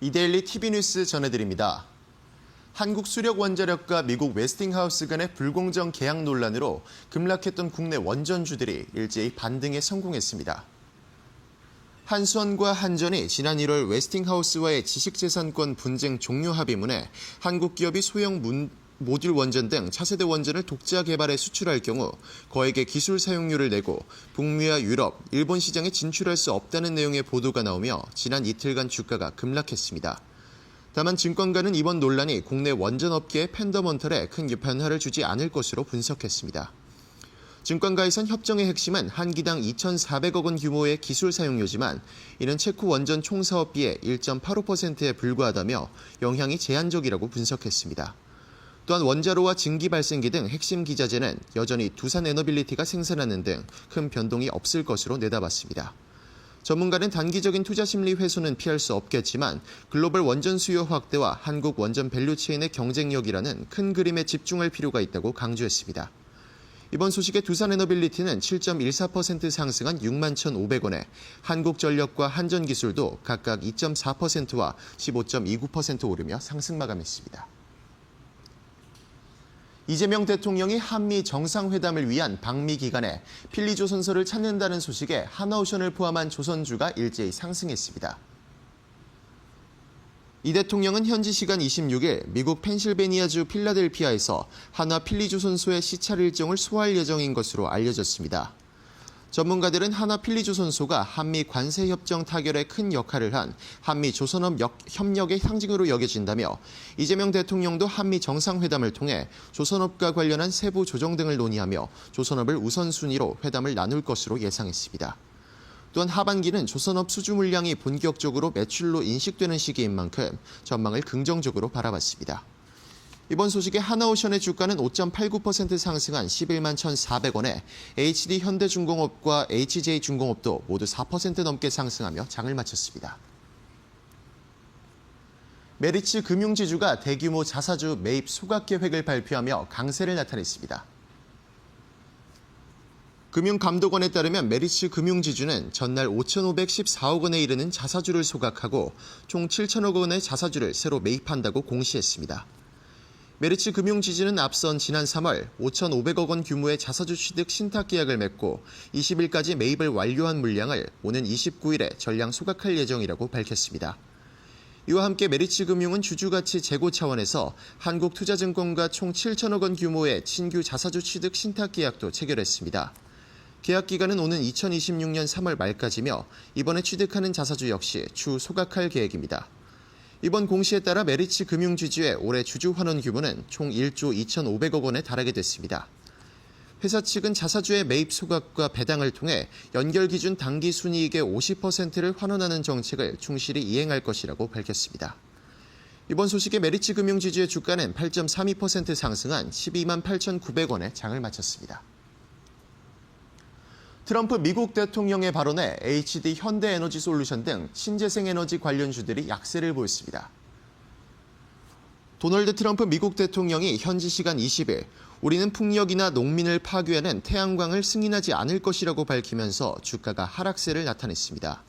이데일리 TV 뉴스 전해드립니다. 한국수력원자력과 미국 웨스팅하우스 간의 불공정 계약 논란으로 급락했던 국내 원전주들이 일제히 반등에 성공했습니다. 한수원과 한전이 지난 1월 웨스팅하우스와의 지식재산권 분쟁 종료 합의문에 한국 기업이 소형 모듈 원전 등 차세대 원전을 독자 개발해 수출할 경우 거액의 기술 사용료를 내고 북미와 유럽, 일본 시장에 진출할 수 없다는 내용의 보도가 나오며 지난 이틀간 주가가 급락했습니다. 다만 증권가는 이번 논란이 국내 원전업계의 펀더먼털에 큰 변화를 주지 않을 것으로 분석했습니다. 증권가에선 협정의 핵심은 한 기당 2,400억 원 규모의 기술 사용료지만 이는 체코 원전 총 사업비의 1.85%에 불과하다며 영향이 제한적이라고 분석했습니다. 또한 원자로와 증기 발생기 등 핵심 기자재는 여전히 두산에너빌리티가 생산하는 등 큰 변동이 없을 것으로 내다봤습니다. 전문가는 단기적인 투자 심리 훼손은 피할 수 없겠지만 글로벌 원전 수요 확대와 한국 원전 밸류체인의 경쟁력이라는 큰 그림에 집중할 필요가 있다고 강조했습니다. 이번 소식에 두산에너빌리티는 7.14% 상승한 61,500원에 한국전력과 한전기술도 각각 2.4%와 15.29% 오르며 상승 마감했습니다. 이재명 대통령이 한미 정상회담을 위한 방미 기간에 필리조선소를 찾는다는 소식에 하나오션을 포함한 조선주가 일제히 상승했습니다. 이 대통령은 현지 시간 26일 미국 펜실베니아주 필라델피아에서 한화 필리조선소의 시찰 일정을 소화할 예정인 것으로 알려졌습니다. 전문가들은 한화 필리조선소가 한미 관세협정 타결에 큰 역할을 한 한미 조선업 협력의 상징으로 여겨진다며 이재명 대통령도 한미 정상회담을 통해 조선업과 관련한 세부 조정 등을 논의하며 조선업을 우선순위로 회담을 나눌 것으로 예상했습니다. 또한 하반기는 조선업 수주 물량이 본격적으로 매출로 인식되는 시기인 만큼 전망을 긍정적으로 바라봤습니다. 이번 소식에 하나오션의 주가는 5.89% 상승한 11만 1,400원에 HD 현대중공업과 HJ중공업도 모두 4% 넘게 상승하며 장을 마쳤습니다. 메리츠 금융지주가 대규모 자사주 매입 소각 계획을 발표하며 강세를 나타냈습니다. 금융감독원에 따르면 메리츠 금융지주는 전날 5,514억 원에 이르는 자사주를 소각하고 총 7천억 원의 자사주를 새로 매입한다고 공시했습니다. 메리츠 금융지주는 앞선 지난 3월 5,500억 원 규모의 자사주 취득 신탁 계약을 맺고 20일까지 매입을 완료한 물량을 오는 29일에 전량 소각할 예정이라고 밝혔습니다. 이와 함께 메리츠 금융은 주주가치 제고 차원에서 한국투자증권과 총 7천억 원 규모의 신규 자사주 취득 신탁 계약도 체결했습니다. 계약 기간은 오는 2026년 3월 말까지며 이번에 취득하는 자사주 역시 추후 소각할 계획입니다. 이번 공시에 따라 메리츠 금융지주의 올해 주주 환원 규모는 총 1조 2,500억 원에 달하게 됐습니다. 회사 측은 자사주의 매입 소각과 배당을 통해 연결 기준 당기 순이익의 50%를 환원하는 정책을 충실히 이행할 것이라고 밝혔습니다. 이번 소식에 메리츠 금융지주의 주가는 8.32% 상승한 12만 8,900원에 장을 마쳤습니다. 트럼프 미국 대통령의 발언에 HD 현대에너지솔루션 등 신재생에너지 관련주들이 약세를 보였습니다. 도널드 트럼프 미국 대통령이 현지 시간 20일 우리는 풍력이나 농민을 파괴하는 태양광을 승인하지 않을 것이라고 밝히면서 주가가 하락세를 나타냈습니다.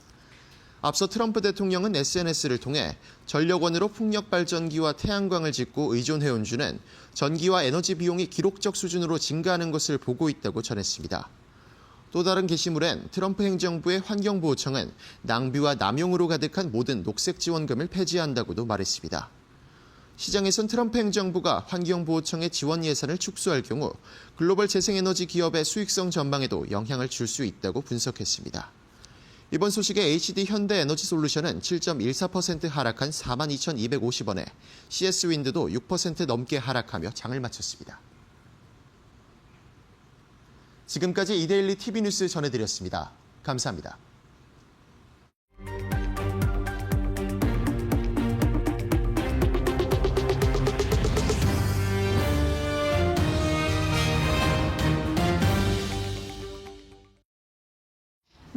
앞서 트럼프 대통령은 SNS를 통해 전력원으로 풍력발전기와 태양광을 짓고 의존해온 주는 전기와 에너지 비용이 기록적 수준으로 증가하는 것을 보고 있다고 전했습니다. 또 다른 게시물엔 트럼프 행정부의 환경보호청은 낭비와 남용으로 가득한 모든 녹색 지원금을 폐지한다고도 말했습니다. 시장에선 트럼프 행정부가 환경보호청의 지원 예산을 축소할 경우 글로벌 재생에너지 기업의 수익성 전망에도 영향을 줄 수 있다고 분석했습니다. 이번 소식에 HD 현대에너지솔루션은 7.14% 하락한 42,250원에 CS윈드도 6% 넘게 하락하며 장을 마쳤습니다. 지금까지 이데일리 TV 뉴스 전해드렸습니다. 감사합니다.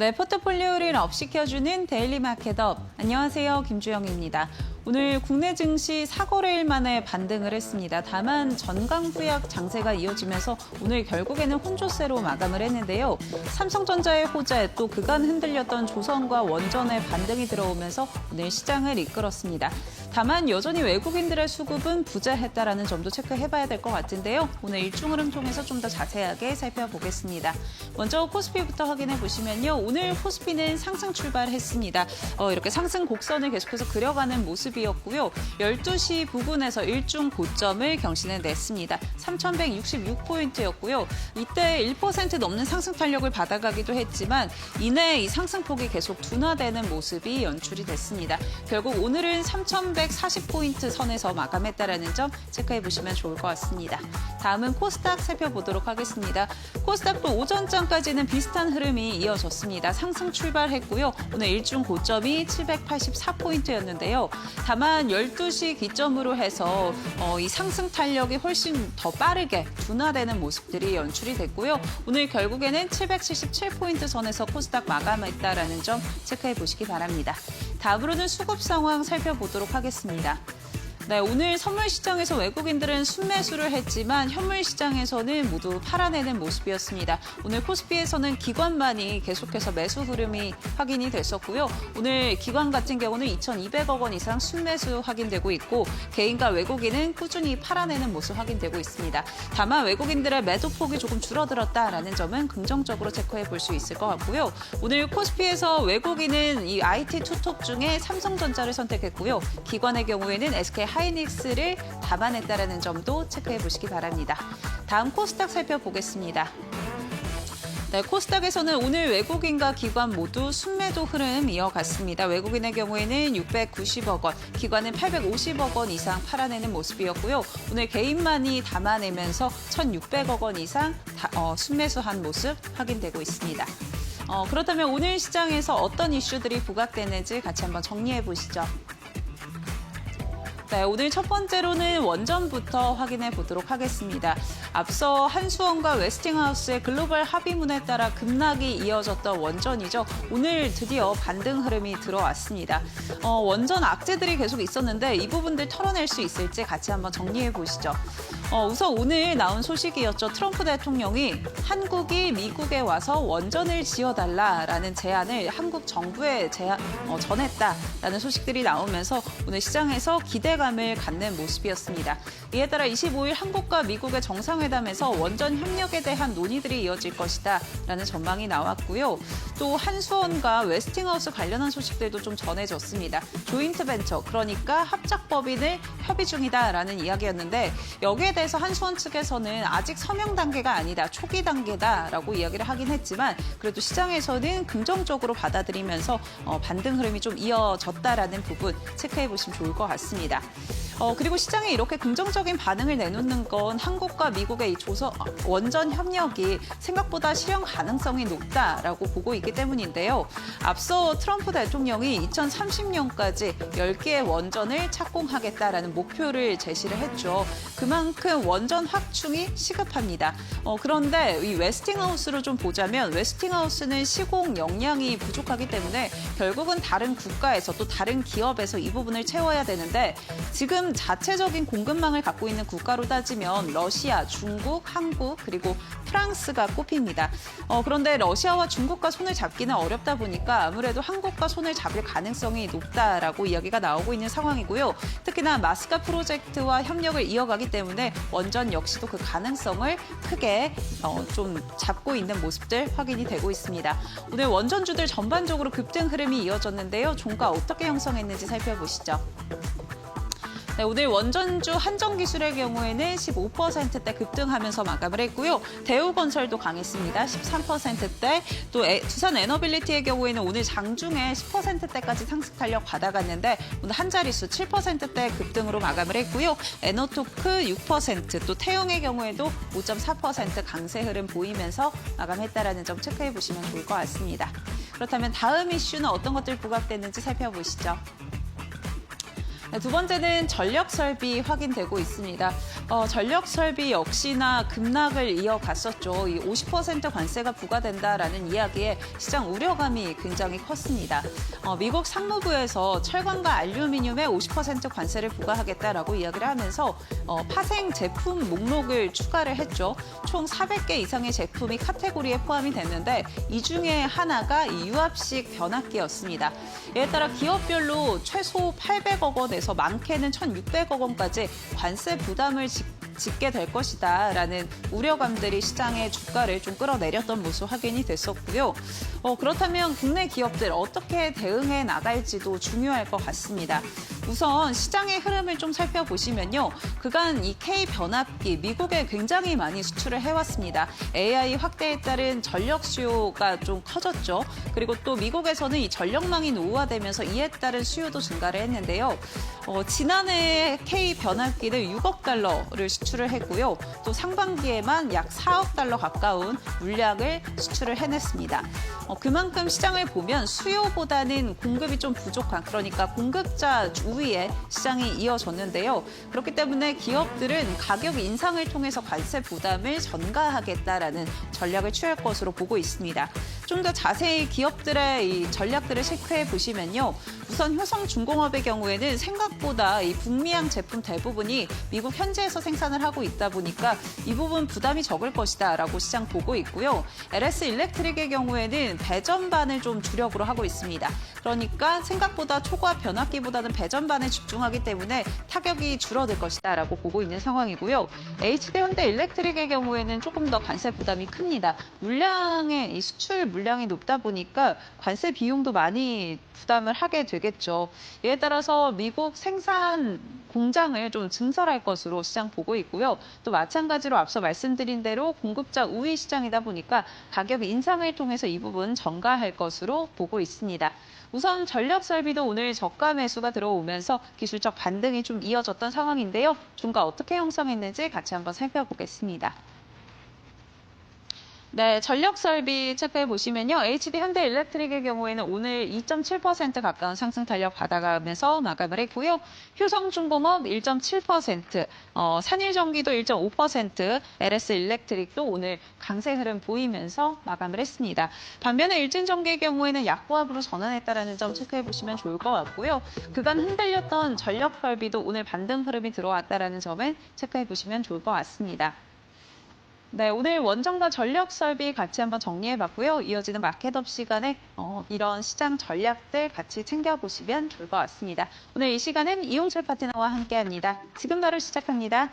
네, 포트폴리오를 업시켜주는 데일리 마켓업. 안녕하세요, 김주영입니다. 오늘 국내 증시 4거래일 만에 반등을 했습니다. 다만 전강부약 장세가 이어지면서 오늘 결국에는 혼조세로 마감을 했는데요. 삼성전자의 호재, 또 그간 흔들렸던 조선과 원전의 반등이 들어오면서 오늘 시장을 이끌었습니다. 다만 여전히 외국인들의 수급은 부재했다라는 점도 체크해봐야 될 것 같은데요. 오늘 일중 흐름 통해서 좀 더 자세하게 살펴보겠습니다. 먼저 코스피부터 확인해 보시면요. 오늘 코스피는 상승 출발했습니다. 이렇게 상승 곡선을 계속해서 그려가는 모습이었고요. 12시 부근에서 일중 고점을 경신해 냈습니다. 3,166포인트였고요. 이때 1% 넘는 상승 탄력을 받아가기도 했지만 이내 이 상승폭이 계속 둔화되는 모습이 연출이 됐습니다. 결국 오늘은 3,140포인트 선에서 마감했다라는 점 체크해 보시면 좋을 것 같습니다. 다음은 코스닥 살펴보도록 하겠습니다. 코스닥도 오전장까지는 비슷한 흐름이 이어졌습니다. 상승 출발했고요. 오늘 일중 고점이 784포인트였는데요. 다만 12시 기점으로 해서 이 상승 탄력이 훨씬 더 빠르게 둔화되는 모습들이 연출이 됐고요. 오늘 결국에는 777포인트 선에서 코스닥 마감했다라는 점 체크해 보시기 바랍니다. 다음으로는 수급 상황 살펴보도록 하겠습니다. 네, 오늘 선물 시장에서 외국인들은 순매수를 했지만 현물 시장에서는 모두 팔아내는 모습이었습니다. 오늘 코스피에서는 기관만이 계속해서 매수 흐름이 확인이 됐었고요. 오늘 기관 같은 경우는 2,200억 원 이상 순매수 확인되고 있고 개인과 외국인은 꾸준히 팔아내는 모습 확인되고 있습니다. 다만 외국인들의 매도폭이 조금 줄어들었다라는 점은 긍정적으로 체크해 볼 수 있을 것 같고요. 오늘 코스피에서 외국인은 이 IT 투톱 중에 삼성전자를 선택했고요. 기관의 경우에는 SK 하이닉스를 담아냈다는 점도 체크해 보시기 바랍니다. 다음 코스닥 살펴보겠습니다. 네, 코스닥에서는 오늘 외국인과 기관 모두 순매도 흐름 이어갔습니다. 외국인의 경우에는 690억 원, 기관은 850억 원 이상 팔아내는 모습이었고요. 오늘 개인만이 담아내면서 1,600억 원 이상 순매수한 모습 확인되고 있습니다. 그렇다면 오늘 시장에서 어떤 이슈들이 부각되는지 같이 한번 정리해 보시죠. 네, 오늘 첫 번째로는 원전부터 확인해 보도록 하겠습니다. 앞서 한수원과 웨스팅하우스의 글로벌 합의문에 따라 급락이 이어졌던 원전이죠. 오늘 드디어 반등 흐름이 들어왔습니다. 원전 악재들이 계속 있었는데 이 부분들 털어낼 수 있을지 같이 한번 정리해 보시죠. 우선 오늘 나온 소식이었죠. 트럼프 대통령이 한국이 미국에 와서 원전을 지어달라라는 제안을 한국 정부에 전했다라는 소식들이 나오면서 오늘 시장에서 기대감을 갖는 모습이었습니다. 이에 따라 25일 한국과 미국의 정상회담에서 원전 협력에 대한 논의들이 이어질 것이다라는 전망이 나왔고요. 또 한수원과 웨스팅하우스 관련한 소식들도 좀 전해졌습니다. 조인트 벤처, 그러니까 합작법인을 협의 중이다라는 이야기였는데 여기에 대해서 한수원 측에서는 아직 서명 단계가 아니다, 초기 단계다라고 이야기를 하긴 했지만 그래도 시장에서는 긍정적으로 받아들이면서 반등 흐름이 좀 이어졌다라는 부분 체크해 보시면 좋을 것 같습니다. 그리고 시장에 이렇게 긍정적인 반응을 내놓는 건 한국과 미국의 이 원전 협력이 생각보다 실현 가능성이 높다라고 보고 있기 때문인데요. 앞서 트럼프 대통령이 2030년까지 10개의 원전을 착공하겠다라는 목표를 제시를 했죠. 그만큼 원전 확충이 시급합니다. 그런데 이 웨스팅하우스로 좀 보자면 웨스팅하우스는 시공 역량이 부족하기 때문에 결국은 다른 국가에서 또 다른 기업에서 이 부분을 채워야 되는데 지금 자체적인 공급망을 갖고 있는 국가로 따지면 러시아, 중국, 한국 그리고 프랑스가 꼽힙니다. 그런데 러시아와 중국과 손을 잡기는 어렵다 보니까 아무래도 한국과 손을 잡을 가능성이 높다라고 이야기가 나오고 있는 상황이고요. 특히나 마스카 프로젝트와 협력을 이어가기 때문에 원전 역시도 그 가능성을 크게 좀 잡고 있는 모습들 확인이 되고 있습니다. 오늘 원전주들 전반적으로 급등 흐름이 이어졌는데요. 종가 어떻게 형성했는지 살펴보시죠. 네, 오늘 원전주 한정기술의 경우에는 15%대 급등하면서 마감을 했고요. 대우건설도 강했습니다. 13%대. 또 두산 에너빌리티의 경우에는 오늘 장중에 10%대까지 상승 탄력 받아갔는데 오늘 한 자릿수 7%대 급등으로 마감을 했고요. 에너토크 6%, 또 태용의 경우에도 5.4% 강세 흐름 보이면서 마감했다라는 점 체크해 보시면 좋을 것 같습니다. 그렇다면 다음 이슈는 어떤 것들 부각됐는지 살펴보시죠. 네, 두 번째는 전력 설비 확인되고 있습니다. 전력 설비 역시나 급락을 이어갔었죠. 이 50% 관세가 부과된다라는 이야기에 시장 우려감이 굉장히 컸습니다. 미국 상무부에서 철강과 알루미늄에 50% 관세를 부과하겠다라고 이야기를 하면서 파생 제품 목록을 추가를 했죠. 총 400개 이상의 제품이 카테고리에 포함이 됐는데 이 중에 하나가 이 유압식 변압기였습니다. 이에 따라 기업별로 최소 800억 원에서 많게는 1,600억 원까지 관세 부담을 짓게 될 것이다라는 우려감들이 시장의 주가를 좀 끌어내렸던 모습 확인이 됐었고요. 그렇다면 국내 기업들 어떻게 대응해 나갈지도 중요할 것 같습니다. 우선 시장의 흐름을 좀 살펴보시면요. 그간 이 K 변압기 미국에 굉장히 많이 수출을 해왔습니다. AI 확대에 따른 전력 수요가 좀 커졌죠. 그리고 또 미국에서는 이 전력망이 노후화되면서 이에 따른 수요도 증가를 했는데요. 지난해 K 변압기를 6억 달러를 수출을 했고요. 또 상반기에만 약 4억 달러 가까운 물량을 수출을 해냈습니다. 그만큼 시장을 보면 수요보다는 공급이 좀 부족한, 그러니까 공급자 우위에 시장이 이어졌는데요. 그렇기 때문에 기업들은 가격 인상을 통해서 관세 부담을 전가하겠다라는 전략을 취할 것으로 보고 있습니다. 좀 더 자세히 기업들의 이 전략들을 체크해 보시면요. 우선 효성중공업의 경우에는 생각보다 이 북미향 제품 대부분이 미국 현지에서 생산을 하고 있다 보니까 이 부분 부담이 적을 것이다라고 시장 보고 있고요. LS 일렉트릭의 경우에는 배전반을 좀 주력으로 하고 있습니다. 그러니까 생각보다 초과 변압기보다는 배전반에 집중하기 때문에 타격이 줄어들 것이다라고 보고 있는 상황이고요. HD 현대 일렉트릭의 경우에는 조금 더 관세 부담이 큽니다. 물량의 이 수출 물량이 높다 보니까 관세 비용도 많이 부담을 하게 되겠죠. 이에 따라서 미국 생산 공장을 좀 증설할 것으로 시장 보고 있고요. 또 마찬가지로 앞서 말씀드린 대로 공급자 우위 시장이다 보니까 가격 인상을 통해서 이 부분 전가할 것으로 보고 있습니다. 우선 전력 설비도 오늘 저가 매수가 들어오면서 기술적 반등이 좀 이어졌던 상황인데요. 종가 어떻게 형성했는지 같이 한번 살펴보겠습니다. 네, 전력 설비 체크해 보시면요. HD 현대 일렉트릭의 경우에는 오늘 2.7% 가까운 상승 탄력 받아가면서 마감을 했고요. 효성중공업 1.7%, 산일전기도 1.5%, LS 일렉트릭도 오늘 강세 흐름 보이면서 마감을 했습니다. 반면에 일진전기의 경우에는 약보합으로 전환했다라는 점 체크해 보시면 좋을 것 같고요. 그간 흔들렸던 전력 설비도 오늘 반등 흐름이 들어왔다라는 점을 체크해 보시면 좋을 것 같습니다. 네, 오늘 원전과 전력 설비 같이 한번 정리해봤고요. 이어지는 마켓업 시간에 이런 시장 전략들 같이 챙겨보시면 좋을 것 같습니다. 오늘 이 시간은 이용철 파트너와 함께합니다. 지금 바로 시작합니다.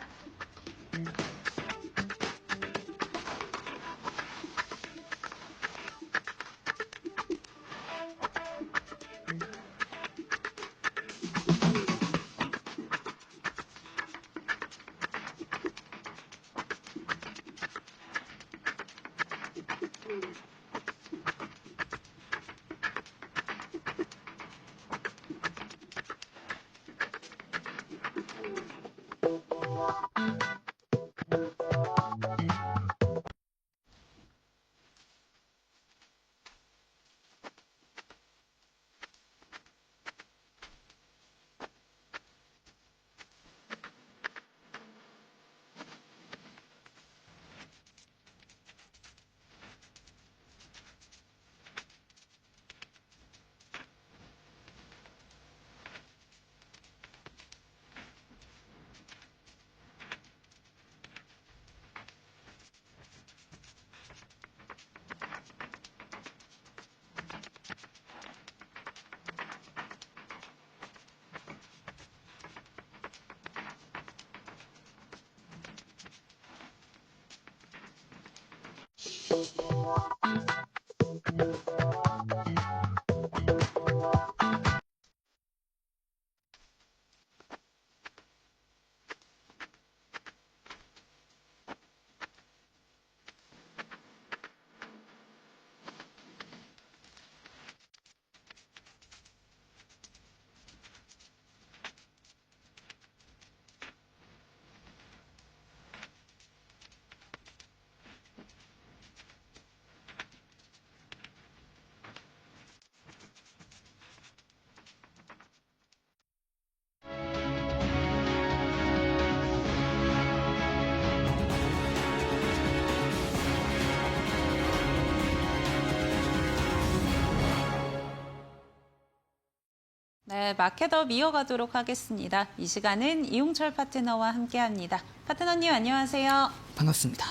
네, 마켓업 이어가도록 하겠습니다. 이 시간은 이용철 파트너와 함께합니다. 파트너님 안녕하세요. 반갑습니다.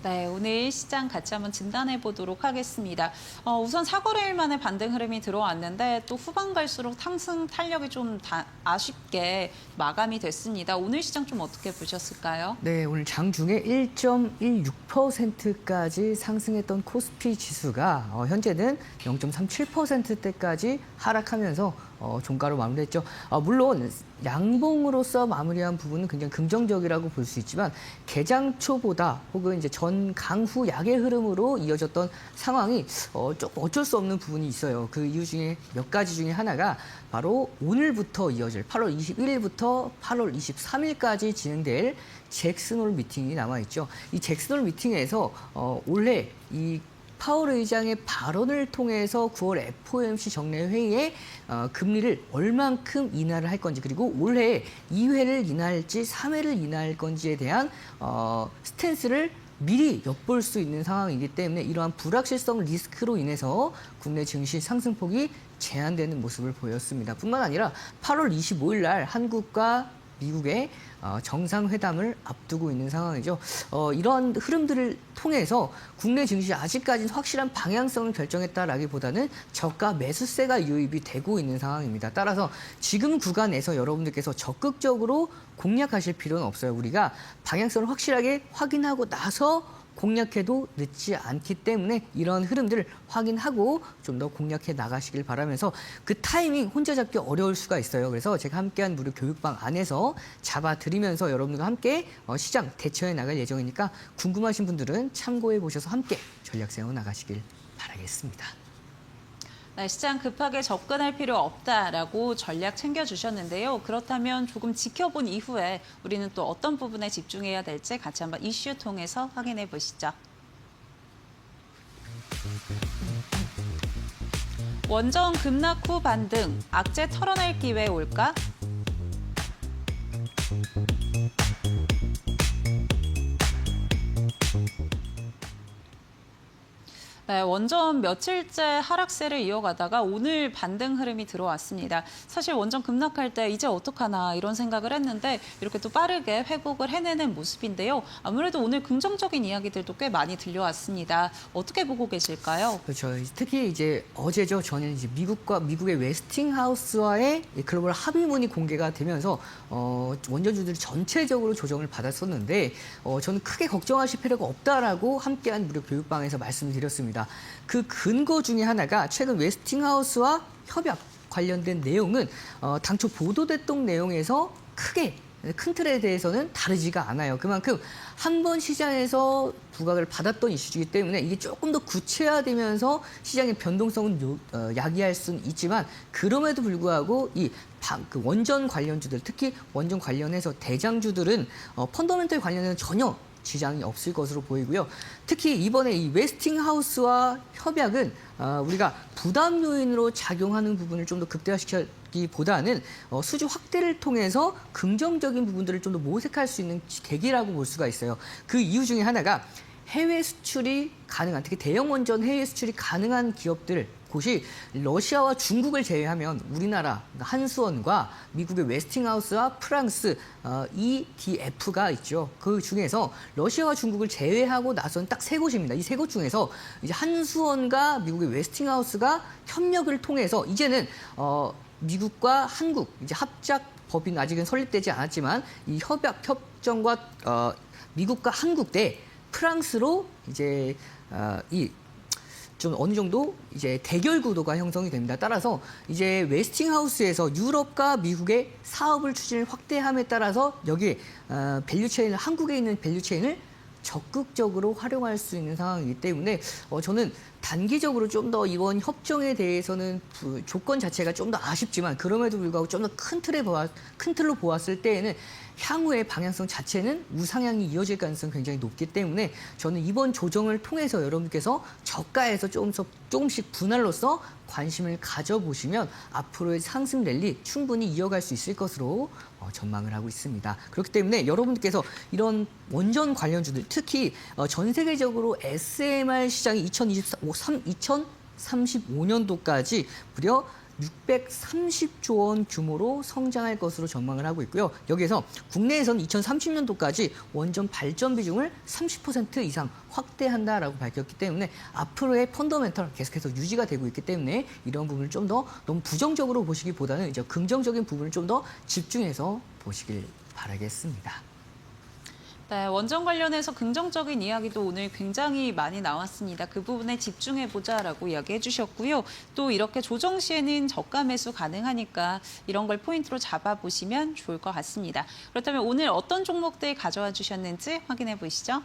네, 오늘 시장 같이 한번 진단해 보도록 하겠습니다. 우선 사거래일 만에 반등 흐름이 들어왔는데 또 후반 갈수록 상승 탄력이 좀 아쉽게 마감이 됐습니다. 오늘 시장 좀 어떻게 보셨을까요? 네, 오늘 장중에 1.16%까지 상승했던 코스피 지수가 현재는 0.37%대까지 하락하면서 종가로 마무리했죠. 물론 양봉으로서 마무리한 부분은 굉장히 긍정적이라고 볼 수 있지만 개장 초보다 혹은 이제 전 강후 약의 흐름으로 이어졌던 상황이 조금 어쩔 수 없는 부분이 있어요. 그 이유 중에 몇 가지 중에 하나가 바로 오늘부터 이어질 8월 21일부터 8월 23일까지 진행될 잭슨홀 미팅이 남아 있죠. 이 잭슨홀 미팅에서 올해 이 파월 의장의 발언을 통해서 9월 FOMC 정례 회의에 금리를 얼만큼 인하를 할 건지, 그리고 올해 2회를 인하할지 3회를 인하할 건지에 대한 스탠스를 미리 엿볼 수 있는 상황이기 때문에 이러한 불확실성 리스크로 인해서 국내 증시 상승폭이 제한되는 모습을 보였습니다. 뿐만 아니라 8월 25일 날 한국과 미국의 정상회담을 앞두고 있는 상황이죠. 이런 흐름들을 통해서 국내 증시 아직까지는 확실한 방향성을 결정했다라기보다는 저가 매수세가 유입이 되고 있는 상황입니다. 따라서 지금 구간에서 여러분들께서 적극적으로 공략하실 필요는 없어요. 우리가 방향성을 확실하게 확인하고 나서 공략해도 늦지 않기 때문에 이런 흐름들을 확인하고 좀 더 공략해 나가시길 바라면서 그 타이밍 혼자 잡기 어려울 수가 있어요. 그래서 제가 함께한 무료 교육방 안에서 잡아드리면서 여러분들과 함께 시장 대처해 나갈 예정이니까 궁금하신 분들은 참고해 보셔서 함께 전략 세워 나가시길 바라겠습니다. 네, 시장 급하게 접근할 필요 없다라고 전략 챙겨주셨는데요. 그렇다면 조금 지켜본 이후에 우리는 또 어떤 부분에 집중해야 될지 같이 한번 이슈 통해서 확인해 보시죠. 원전 급락 후 반등, 악재 털어낼 기회 올까? 네, 원전 며칠째 하락세를 이어가다가 오늘 반등 흐름이 들어왔습니다. 사실 원전 급락할 때 이제 어떡하나 이런 생각을 했는데 이렇게 또 빠르게 회복을 해내는 모습인데요. 아무래도 오늘 긍정적인 이야기들도 꽤 많이 들려왔습니다. 어떻게 보고 계실까요? 그렇죠. 특히 이제 어제죠. 저는 이제 미국의 웨스팅하우스와의 글로벌 합의문이 공개가 되면서 원전주들이 전체적으로 조정을 받았었는데 저는 크게 걱정하실 필요가 없다라고 함께한 무료 교육방에서 말씀을 드렸습니다. 그 근거 중에 하나가 최근 웨스팅하우스와 협약 관련된 내용은 당초 보도됐던 내용에서 크게 큰 틀에 대해서는 다르지가 않아요. 그만큼 한 번 시장에서 부각을 받았던 이슈이기 때문에 이게 조금 더 구체화되면서 시장의 변동성은 야기할 수는 있지만 그럼에도 불구하고 그 원전 관련주들, 특히 원전 관련해서 대장주들은 펀더멘털 관련해서는 전혀 지장이 없을 것으로 보이고요. 특히 이번에 이 웨스팅하우스와 협약은 우리가 부담 요인으로 작용하는 부분을 좀 더 극대화시키기보다는 수주 확대를 통해서 긍정적인 부분들을 좀 더 모색할 수 있는 계기라고 볼 수가 있어요. 그 이유 중에 하나가 해외 수출이 가능한, 특히 대형 원전 해외 수출이 가능한 곳이 러시아와 중국을 제외하면 우리나라 한수원과 미국의 웨스팅하우스와 프랑스 EDF가 있죠. 그 중에서 러시아와 중국을 제외하고 나선 딱 세 곳입니다. 이 세 곳 중에서 이제 한수원과 미국의 웨스팅하우스가 협력을 통해서 이제는 미국과 한국 이제 합작 법인 아직은 설립되지 않았지만 이 협정과 미국과 한국 대 프랑스로 이제 좀 어느 정도 이제 대결 구도가 형성이 됩니다. 따라서 이제 웨스팅하우스에서 유럽과 미국의 사업을 추진을 확대함에 따라서 여기에 밸류체인을 한국에 있는 밸류체인을 적극적으로 활용할 수 있는 상황이기 때문에 저는 단기적으로 좀 더 이번 협정에 대해서는 조건 자체가 좀 더 아쉽지만 그럼에도 불구하고 좀 더 큰 틀로 보았을 때에는 향후의 방향성 자체는 우상향이 이어질 가능성이 굉장히 높기 때문에 저는 이번 조정을 통해서 여러분께서 저가에서 조금씩 분할로서 관심을 가져보시면 앞으로의 상승 랠리 충분히 이어갈 수 있을 것으로 전망을 하고 있습니다. 그렇기 때문에 여러분들께서 이런 원전 관련주들 특히 전 세계적으로 SMR 시장이 2035년도까지 무려 630조 원 규모로 성장할 것으로 전망을 하고 있고요. 여기에서 국내에서는 2030년도까지 원전 발전 비중을 30% 이상 확대한다라고 밝혔기 때문에 앞으로의 펀더멘털 계속해서 유지가 되고 있기 때문에 이런 부분을 좀 더 너무 부정적으로 보시기보다는 이제 긍정적인 부분을 좀 더 집중해서 보시길 바라겠습니다. 네, 원전 관련해서 긍정적인 이야기도 오늘 굉장히 많이 나왔습니다. 그 부분에 집중해보자라고 이야기해 주셨고요. 또 이렇게 조정 시에는 저가 매수 가능하니까 이런 걸 포인트로 잡아보시면 좋을 것 같습니다. 그렇다면 오늘 어떤 종목들 가져와 주셨는지 확인해 보시죠.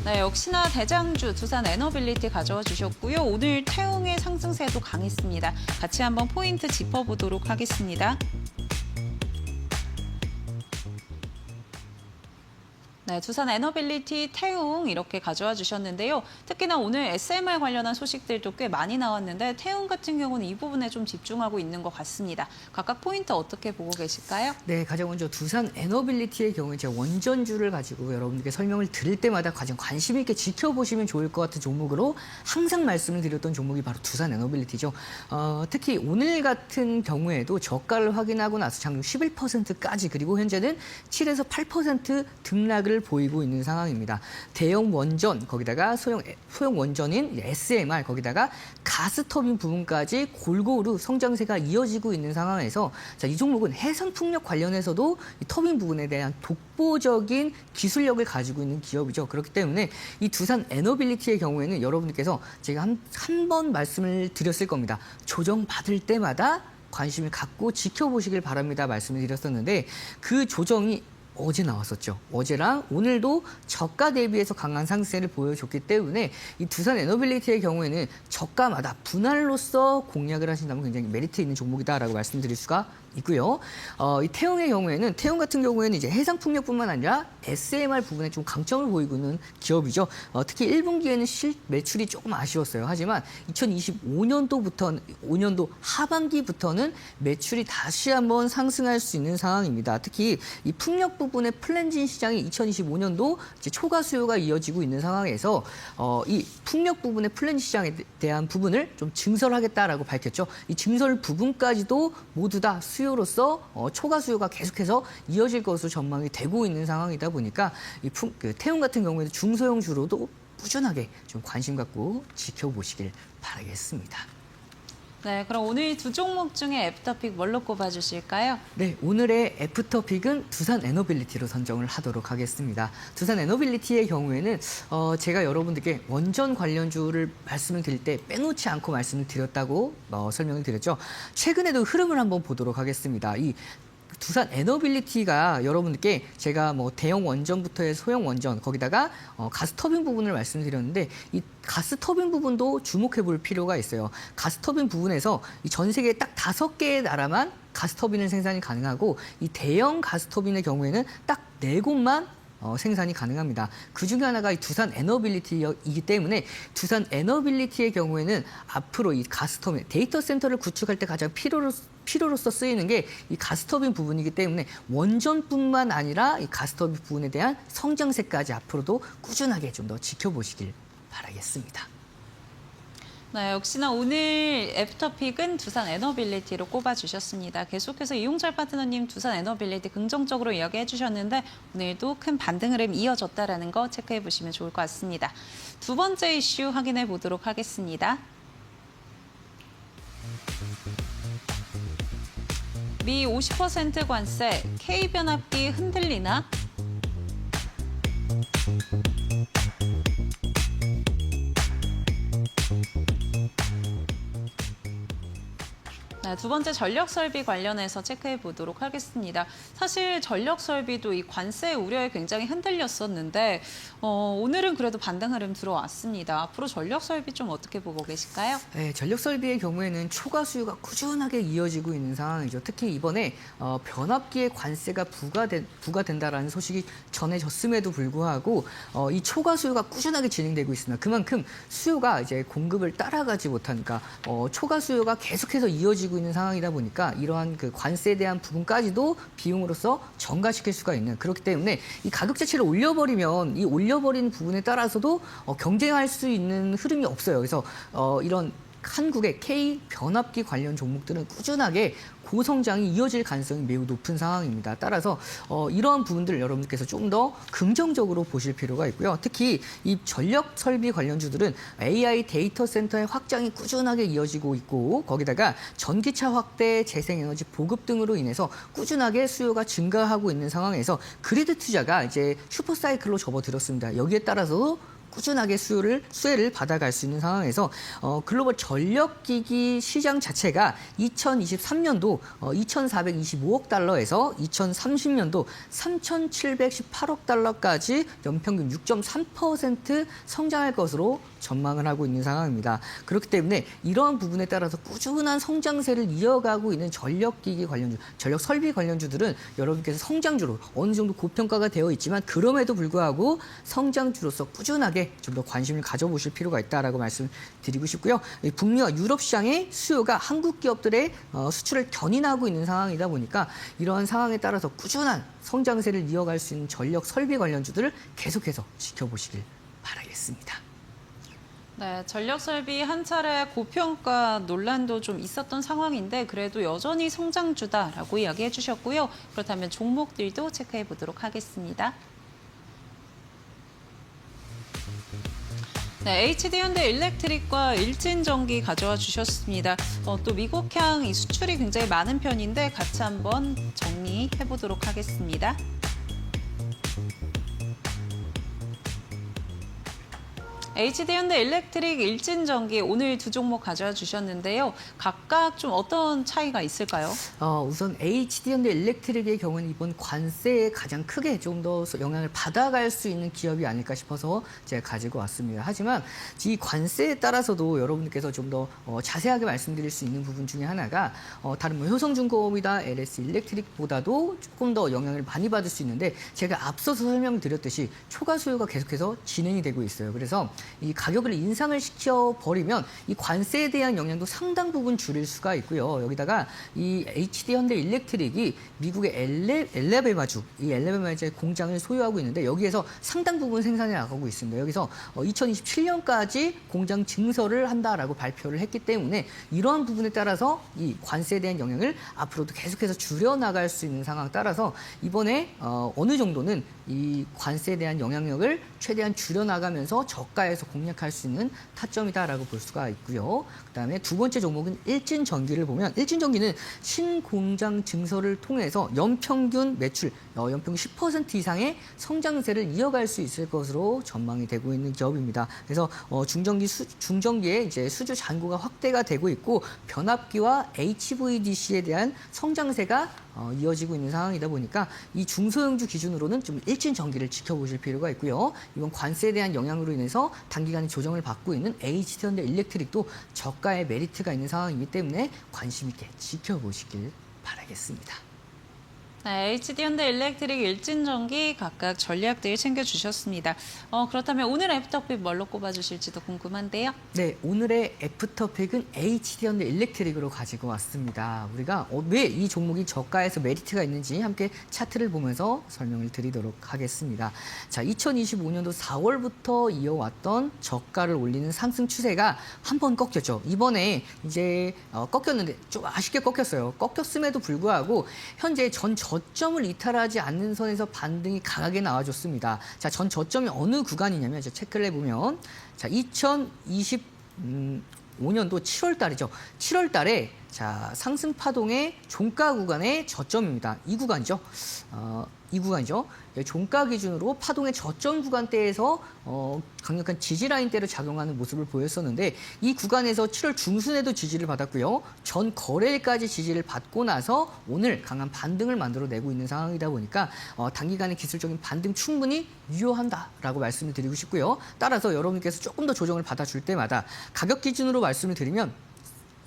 네, 역시나 대장주 두산 에너빌리티 가져와 주셨고요. 오늘 태웅의 상승세도 강했습니다. 같이 한번 포인트 짚어보도록 하겠습니다. 네, 두산 에너빌리티, 태웅 이렇게 가져와 주셨는데요. 특히나 오늘 SMR 관련한 소식들도 꽤 많이 나왔는데 태웅 같은 경우는 이 부분에 좀 집중하고 있는 것 같습니다. 각각 포인트 어떻게 보고 계실까요? 네, 가장 먼저 두산 에너빌리티의 경우에 제가 원전주를 가지고 여러분들께 설명을 드릴 때마다 가장 관심 있게 지켜보시면 좋을 것 같은 종목으로 항상 말씀을 드렸던 종목이 바로 두산 에너빌리티죠. 특히 오늘 같은 경우에도 저가를 확인하고 나서 장중 11%까지 그리고 현재는 7에서 8% 등락을 보이고 있는 상황입니다. 대형 원전 거기다가 소형 원전인 SMR 거기다가 가스터빈 부분까지 골고루 성장세가 이어지고 있는 상황에서 자, 이 종목은 해상풍력 관련해서도 이 터빈 부분에 대한 독보적인 기술력을 가지고 있는 기업이죠. 그렇기 때문에 이 두산 에너빌리티의 경우에는 여러분들께서 제가 한 번 말씀을 드렸을 겁니다. 조정 받을 때마다 관심을 갖고 지켜보시길 바랍니다. 말씀을 드렸었는데 그 조정이 어제 나왔었죠. 어제랑 오늘도 저가 대비해서 강한 상승세를 보여줬기 때문에 이 두산 에너빌리티의 경우에는 저가마다 분할로서 공략을 하신다면 굉장히 메리트 있는 종목이다라고 말씀드릴 수가 있고요. 이 태웅의 경우에는 태웅 같은 경우에는 이제 해상 풍력뿐만 아니라 SMR 부분에 좀 강점을 보이고 있는 기업이죠. 특히 1분기에는 매출이 조금 아쉬웠어요. 하지만 5년도 하반기부터는 매출이 다시 한번 상승할 수 있는 상황입니다. 특히 이 풍력 부분의 플랜진 시장이 2025년도 이제 초과 수요가 이어지고 있는 상황에서 이 풍력 부분의 플랜진 시장에 대한 부분을 좀 증설하겠다라고 밝혔죠. 이 증설 부분까지도 모두 다 수요로서 초과 수요가 계속해서 이어질 것으로 전망이 되고 있는 상황이다 보니까 이 태웅 같은 경우에는 중소형주로도 꾸준하게 좀 관심 갖고 지켜보시길 바라겠습니다. 네, 그럼 오늘 두 종목 중에 애프터픽 뭘로 꼽아주실까요? 네, 오늘의 애프터픽은 두산 에너빌리티로 선정을 하도록 하겠습니다. 두산 에너빌리티의 경우에는 제가 여러분들께 원전 관련주를 말씀을 드릴 때 빼놓지 않고 말씀을 드렸다고 설명을 드렸죠. 최근에도 흐름을 한번 보도록 하겠습니다. 이 두산 에너빌리티가 여러분들께 제가 뭐 대형 원전부터 소형 원전 거기다가 가스터빈 부분을 말씀드렸는데 이 가스터빈 부분도 주목해 볼 필요가 있어요. 가스터빈 부분에서 전 세계 딱 5개의 나라만 가스터빈을 생산이 가능하고 이 대형 가스터빈의 경우에는 딱 4곳만 생산이 가능합니다. 그중에 하나가 이 두산 에너빌리티이기 때문에 두산 에너빌리티의 경우에는 앞으로 이 가스터빈 데이터 센터를 구축할 때 가장 필요로서 쓰이는 게 이 가스터빈 부분이기 때문에 원전뿐만 아니라 이 가스터빈 부분에 대한 성장세까지 앞으로도 꾸준하게 좀 더 지켜보시길 바라겠습니다. 네, 역시나 오늘 애프터픽은 두산 에너빌리티로 꼽아주셨습니다. 계속해서 이용철 파트너님 두산 에너빌리티 긍정적으로 이야기해 주셨는데 오늘도 큰 반등 흐름 이어졌다는 거 체크해 보시면 좋을 것 같습니다. 두 번째 이슈 확인해 보도록 하겠습니다. 미 50% 관세, K변압기 흔들리나? 네, 두 번째 전력 설비 관련해서 체크해 보도록 하겠습니다. 사실 전력 설비도 이 관세 우려에 굉장히 흔들렸었는데 오늘은 그래도 반등 흐름 들어왔습니다. 앞으로 전력 설비 좀 어떻게 보고 계실까요? 네, 전력 설비의 경우에는 초과 수요가 꾸준하게 이어지고 있는 상황이죠. 특히 이번에 변압기의 관세가 부과된다라는 소식이 전해졌음에도 불구하고 이 초과 수요가 꾸준하게 진행되고 있습니다. 그만큼 수요가 이제 공급을 따라가지 못하니까 초과 수요가 계속해서 이어지고 있는 상황이다 보니까 이러한 그 관세에 대한 부분까지도 비용으로서 전가시킬 수가 있는 그렇기 때문에 이 가격 자체를 올려버리면 이 올려버린 부분에 따라서도 경쟁할 수 있는 흐름이 없어요. 그래서 이런 한국의 K 변압기 관련 종목들은 꾸준하게 고성장이 이어질 가능성이 매우 높은 상황입니다. 따라서 이러한 부분들을 여러분들께서 좀 더 긍정적으로 보실 필요가 있고요. 특히 이 전력 설비 관련주들은 AI 데이터 센터의 확장이 꾸준하게 이어지고 있고 거기다가 전기차 확대, 재생에너지 보급 등으로 인해서 꾸준하게 수요가 증가하고 있는 상황에서 그리드 투자가 이제 슈퍼사이클로 접어들었습니다. 여기에 따라서 꾸준하게 수혜를 받아갈 수 있는 상황에서 글로벌 전력기기 시장 자체가 2023년도 2,425억 달러에서 2030년도 3,718억 달러까지 연평균 6.3% 성장할 것으로 전망을 하고 있는 상황입니다. 그렇기 때문에 이러한 부분에 따라서 꾸준한 성장세를 이어가고 있는 전력기기 관련주, 전력 설비 관련주들은 여러분께서 성장주로 어느 정도 고평가가 되어 있지만 그럼에도 불구하고 성장주로서 꾸준하게 좀 더 관심을 가져보실 필요가 있다라고 말씀드리고 싶고요. 북미와 유럽 시장의 수요가 한국 기업들의 수출을 견인하고 있는 상황이다 보니까 이러한 상황에 따라서 꾸준한 성장세를 이어갈 수 있는 전력 설비 관련주들을 계속해서 지켜보시길 바라겠습니다. 네, 전력 설비 한 차례 고평가 논란도 좀 있었던 상황인데 그래도 여전히 성장주다라고 이야기해 주셨고요. 그렇다면 종목들도 체크해 보도록 하겠습니다. 네, HD현대 일렉트릭과 일진전기 가져와 주셨습니다. 또 미국향 이 수출이 굉장히 많은 편인데 같이 한번 정리해 보도록 하겠습니다. HD현대 일렉트릭, 일진전기 오늘 두 종목 가져와 주셨는데요. 각각 좀 어떤 차이가 있을까요? 우선 HD현대 일렉트릭의 경우는 이번 관세에 가장 크게 좀 더 영향을 받아갈 수 있는 기업이 아닐까 싶어서 제가 가지고 왔습니다. 하지만 이 관세에 따라서도 여러분들께서 좀 더 자세하게 말씀드릴 수 있는 부분 중에 하나가 다른 뭐 효성중공업이나 LS 일렉트릭보다도 조금 더 영향을 많이 받을 수 있는데 제가 앞서서 설명드렸듯이 초과 수요가 계속해서 진행이 되고 있어요. 그래서 이 가격을 인상을 시켜버리면 이 관세에 대한 영향도 상당 부분 줄일 수가 있고요. 여기다가 이 HD현대 일렉트릭이 미국의 엘레베마주, 이 엘레베마주의 공장을 소유하고 있는데 여기에서 상당 부분 생산해 나가고 있습니다. 여기서 2027년까지 공장 증설을 한다라고 발표를 했기 때문에 이러한 부분에 따라서 이 관세에 대한 영향을 앞으로도 계속해서 줄여나갈 수 있는 상황 따라서 이번에 어느 정도는 이 관세에 대한 영향력을 최대한 줄여나가면서 저가에서 공략할 수 있는 타점이다라고 볼 수가 있고요. 그다음에 두 번째 종목은 일진전기를 보면 일진전기는 신공장 증설을 통해서 연평균 매출, 연평균 10% 이상의 성장세를 이어갈 수 있을 것으로 전망이 되고 있는 기업입니다. 그래서 중전기의 이제 수주 잔고가 확대가 되고 있고 변압기와 HVDC에 대한 성장세가 이어지고 있는 상황이다 보니까 이 중소형주 기준으로는 좀 일진전기를 지켜보실 필요가 있고요. 이번 관세에 대한 영향으로 인해서 단기간에 조정을 받고 있는 HD현대 일렉트릭도 저가의 메리트가 있는 상황이기 때문에 관심 있게 지켜보시길 바라겠습니다. 네, HD현대 일렉트릭, 일진전기 각각 전략들 챙겨주셨습니다. 그렇다면 오늘 애프터픽 뭘로 꼽아주실지도 궁금한데요. 네, 오늘의 애프터픽은 HD현대 일렉트릭으로 가지고 왔습니다. 우리가 왜 이 종목이 저가에서 메리트가 있는지 함께 차트를 보면서 설명을 드리도록 하겠습니다. 자, 2025년도 4월부터 이어왔던 저가를 올리는 상승 추세가 한 번 꺾였죠. 이번에 이제 꺾였는데 좀 아쉽게 꺾였어요. 꺾였음에도 불구하고 현재 전 저점을 이탈하지 않는 선에서 반등이 강하게 나와줬습니다. 자, 전 저점이 어느 구간이냐면 제가 체크를 해보면 자, 2025년도 7월 달이죠. 7월 달에 자, 상승 파동의 종가 구간의 저점입니다. 이 구간이죠. 이 구간이죠. 종가 기준으로 파동의 저점 구간대에서 강력한 지지 라인대로 작용하는 모습을 보였었는데 이 구간에서 7월 중순에도 지지를 받았고요. 전 거래일까지 지지를 받고 나서 오늘 강한 반등을 만들어내고 있는 상황이다 보니까 단기간의 기술적인 반등 충분히 유효한다라고 말씀을 드리고 싶고요. 따라서 여러분께서 조금 더 조정을 받아줄 때마다 가격 기준으로 말씀을 드리면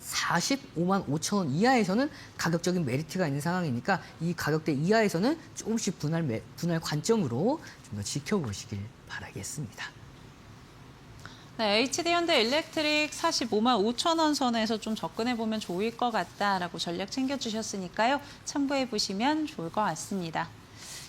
45만 5천 원 이하에서는 가격적인 메리트가 있는 상황이니까 이 가격대 이하에서는 조금씩 분할 관점으로 좀 더 지켜보시길 바라겠습니다. 네, HD현대 일렉트릭 45만 5천 원 선에서 좀 접근해보면 좋을 것 같다라고 전략 챙겨주셨으니까요. 참고해보시면 좋을 것 같습니다.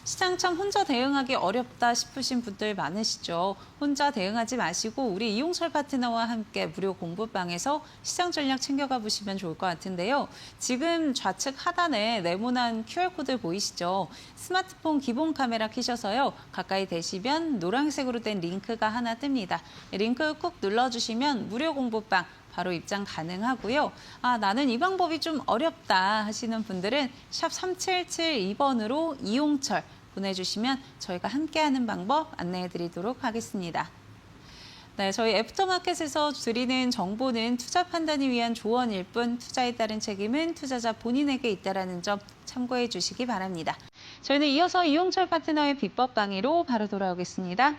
시장 참 혼자 대응하기 어렵다 싶으신 분들 많으시죠. 혼자 대응하지 마시고 우리 이용철 파트너와 함께 무료 공부방에서 시장 전략 챙겨가 보시면 좋을 것 같은데요. 지금 좌측 하단에 네모난 QR코드 보이시죠? 스마트폰 기본 카메라 켜셔서요. 가까이 대시면 노란색으로 된 링크가 하나 뜹니다. 링크 꾹 눌러주시면 무료 공부방 바로 입장 가능하고요. 나는 이 방법이 좀 어렵다 하시는 분들은 샵 3772번으로 이용철 보내주시면 저희가 함께하는 방법 안내해드리도록 하겠습니다. 네, 저희 애프터마켓에서 드리는 정보는 투자 판단을 위한 조언일 뿐 투자에 따른 책임은 투자자 본인에게 있다는 점 참고해 주시기 바랍니다. 저희는 이어서 이용철 파트너의 비법 강의로 바로 돌아오겠습니다.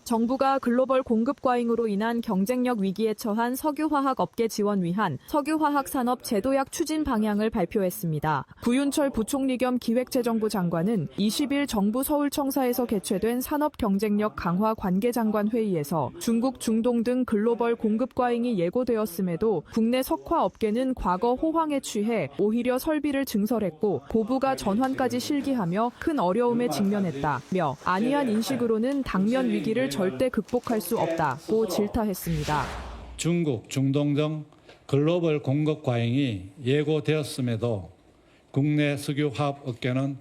정부가 글로벌 공급 과잉으로 인한 경쟁력 위기에 처한 석유화학 업계 지원 위한 석유화학 산업 제도약 추진 방향을 발표했습니다. 구윤철 부총리 겸 기획재정부 장관은 20일 정부 서울청사에서 개최된 산업 경쟁력 강화 관계장관 회의에서 중국, 중동 등 글로벌 공급 과잉이 예고되었음에도 국내 석화 업계는 과거 호황에 취해 오히려 설비를 증설했고 고부가 전환까지 실기하며 큰 어려움에 직면했다며 안이한 인식으로는 당면 위기를 절대 극복할 수 없다고 질타했습니다. 중국, 중동 등 글로벌 공급 과잉이 예고되었음에도 국내 석유화학 업계는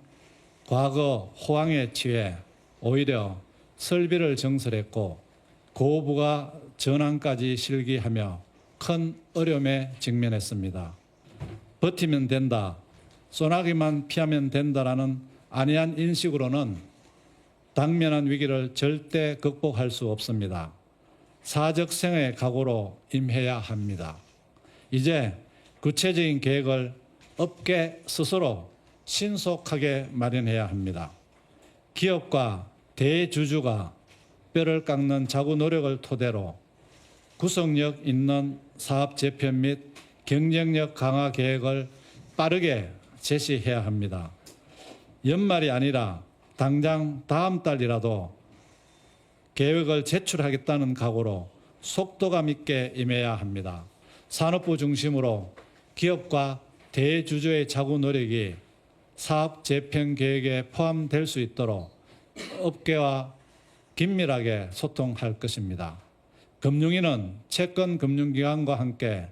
과거 호황에 취해 오히려 설비를 증설했고 고부가 전환까지 실기하며 큰 어려움에 직면했습니다. 버티면 된다, 소나기만 피하면 된다라는 안이한 인식으로는 당면한 위기를 절대 극복할 수 없습니다. 사적생의 각오로 임해야 합니다. 이제 구체적인 계획을 업계 스스로 신속하게 마련해야 합니다. 기업과 대주주가 뼈를 깎는 자구 노력을 토대로 구속력 있는 사업 재편 및 경쟁력 강화 계획을 빠르게 제시해야 합니다. 연말이 아니라 당장 다음 달이라도 계획을 제출하겠다는 각오로 속도감 있게 임해야 합니다. 산업부 중심으로 기업과 대주주의 자구 노력이 사업 재편 계획에 포함될 수 있도록 업계와 긴밀하게 소통할 것입니다. 금융위는 채권 금융기관과 함께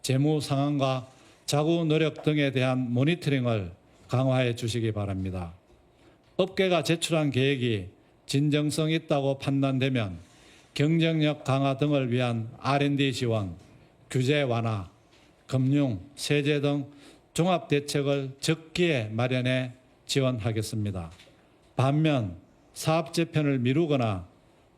재무 상황과 자구 노력 등에 대한 모니터링을 강화해 주시기 바랍니다. 업계가 제출한 계획이 진정성 있다고 판단되면 경쟁력 강화 등을 위한 R&D 지원, 규제 완화, 금융, 세제 등 종합 대책을 적기에 마련해 지원하겠습니다. 반면 사업 재편을 미루거나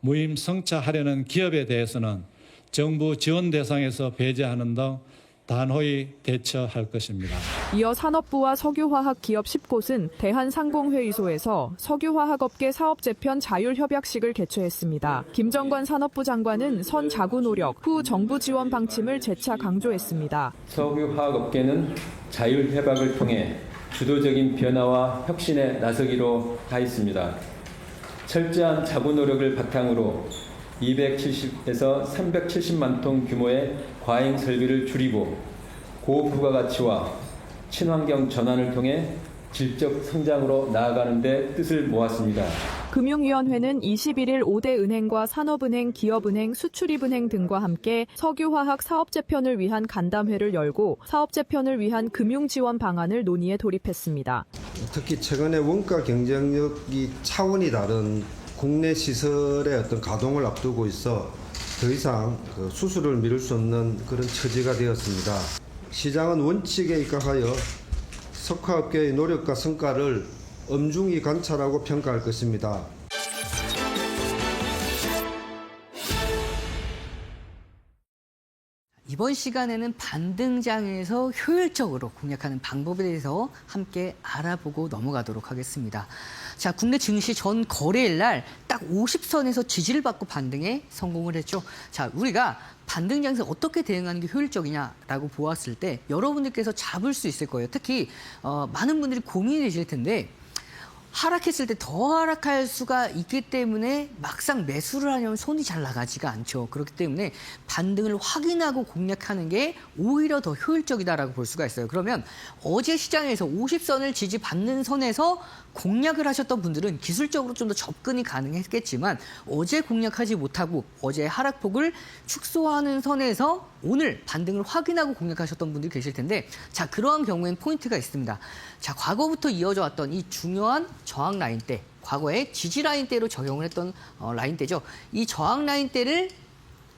무임승차하려는 기업에 대해서는 정부 지원 대상에서 배제하는 등 단호히 대처할 것입니다. 이어 산업부와 석유화학 기업 10곳은 대한상공회의소에서 석유화학업계 사업재편 자율협약식을 개최했습니다. 김정관 산업부 장관은 선 자구 노력, 후 정부 지원 방침을 재차 강조했습니다. 석유화학업계는 자율협약을 통해 주도적인 변화와 혁신에 나서기로 하였습니다. 철저한 자구 노력을 바탕으로 270에서 370만 톤 규모의 과잉 설비를 줄이고 고부가가치와 친환경 전환을 통해 질적 성장으로 나아가는 데 뜻을 모았습니다. 금융위원회는 21일 5대 은행과 산업은행, 기업은행, 수출입은행 등과 함께 석유화학 사업 재편을 위한 간담회를 열고 사업 재편을 위한 금융 지원 방안을 논의에 돌입했습니다. 특히 최근에 원가 경쟁력이 차원이 다른 국내 시설의 어떤 가동을 앞두고 있어 더 이상 수술을 미룰 수 없는 그런 처지가 되었습니다. 시장은 원칙에 입각하여 석화업계의 노력과 성과를 엄중히 관찰하고 평가할 것입니다. 이번 시간에는 반등장에서 효율적으로 공략하는 방법에 대해서 함께 알아보고 넘어가도록 하겠습니다. 자, 국내 증시 전 거래일 날 딱 50선에서 지지를 받고 반등에 성공을 했죠. 자, 우리가 반등장에서 어떻게 대응하는 게 효율적이냐라고 보았을 때 여러분들께서 잡을 수 있을 거예요. 특히 많은 분들이 고민이 되실 텐데 하락했을 때 더 하락할 수가 있기 때문에 막상 매수를 하려면 손이 잘 나가지가 않죠. 그렇기 때문에 반등을 확인하고 공략하는 게 오히려 더 효율적이다라고 볼 수가 있어요. 그러면 어제 시장에서 50선을 지지받는 선에서 공략을 하셨던 분들은 기술적으로 좀 더 접근이 가능했겠지만 어제 공략하지 못하고 어제 하락폭을 축소하는 선에서 오늘 반등을 확인하고 공략하셨던 분들이 계실 텐데 자, 그러한 경우에는 포인트가 있습니다. 자, 과거부터 이어져 왔던 이 중요한 저항 라인대, 과거에 지지 라인대로 적용을 했던 라인대죠. 이 저항 라인대를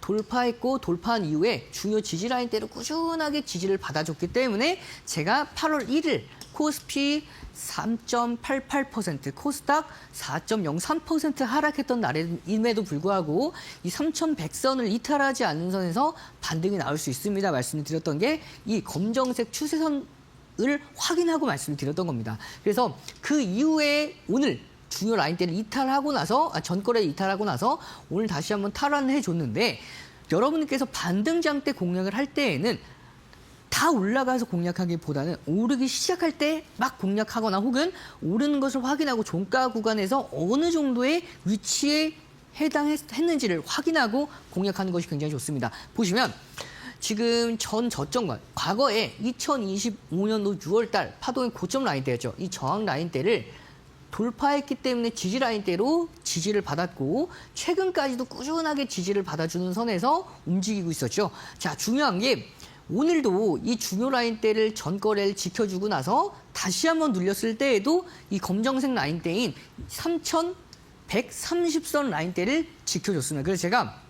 돌파했고 돌파한 이후에 중요 지지 라인대로 꾸준하게 지지를 받아줬기 때문에 제가 8월 1일 코스피 3.88%, 코스닥 4.03% 하락했던 날임에도 불구하고 이 3,100선을 이탈하지 않는 선에서 반등이 나올 수 있습니다. 말씀을 드렸던 게 이 검정색 추세선을 확인하고 말씀을 드렸던 겁니다. 그래서 그 이후에 오늘 중요 라인대를 이탈하고 나서 전거래를 이탈하고 나서 오늘 다시 한번 탈환을 해줬는데 여러분께서 반등장 때 공략을 할 때에는 다 올라가서 공략하기보다는 오르기 시작할 때 막 공략하거나 혹은 오르는 것을 확인하고 종가 구간에서 어느 정도의 위치에 해당했는지를 확인하고 공략하는 것이 굉장히 좋습니다. 보시면 지금 전 저점과 과거에 2025년도 6월달 파동의 고점 라인대였죠. 이 저항 라인대를 돌파했기 때문에 지지 라인대로 지지를 받았고 최근까지도 꾸준하게 지지를 받아주는 선에서 움직이고 있었죠. 자, 중요한 게 오늘도 이 중요 라인대를 전거래를 지켜주고 나서 다시 한번 눌렸을 때에도 이 검정색 라인대인 3,130선 라인대를 지켜줬습니다. 그래서 제가